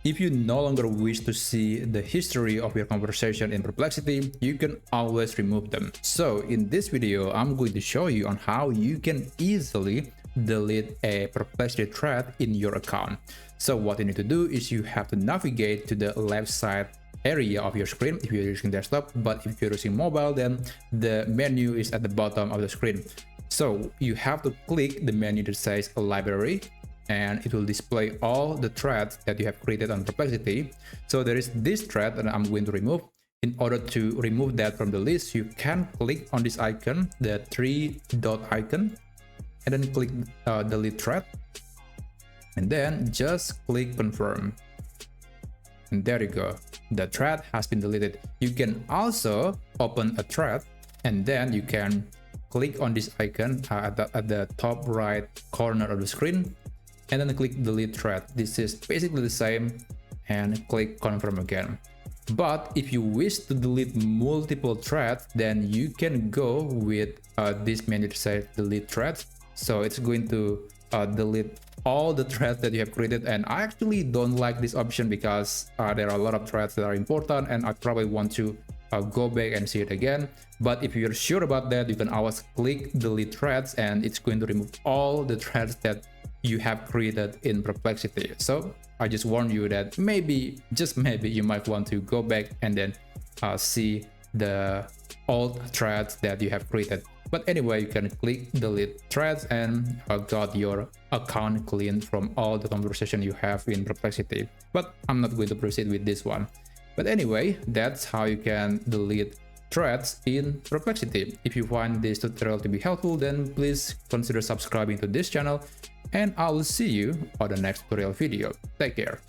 if you no longer wish to see the history of your conversation in Perplexity, you can always remove them. So in this video, I'm going to show you on how you can easily delete a Perplexity thread in your account. So what you need to do is you have to navigate to the left side area of your screen if you're using desktop, but if you're using mobile, then the menu is at the bottom of the screen. So you have to click the menu that says library, and it will display all the threads that you have created on Perplexity. So there is this thread that I'm going to remove. In order to remove that from the list, you can click on this icon, the three dot icon, and then click delete thread, and then just click confirm. And there you go, the thread has been deleted. You can also open a thread, and then you can click on this icon at the top right corner of the screen, and then click delete thread. This is basically the same, and click confirm again. But if you wish to delete multiple threads, then you can go with this menu that says delete threads. So it's going to delete all the threads that you have created, and I actually don't like this option because there are a lot of threads that are important and I probably want to go back and see it again. But if you're sure about that, you can always click delete threads, and it's going to remove all the threads that you have created in Perplexity. So I just warn you that maybe, just maybe, you might want to go back and then see the old threads that you have created. But anyway, you can click delete threads and got your account clean from all the conversation you have in Perplexity. But I'm not going to proceed with this one. But anyway, that's how you can delete threads in Perplexity. If you find this tutorial to be helpful, then please consider subscribing to this channel, and I will see you on the next tutorial video. Take care.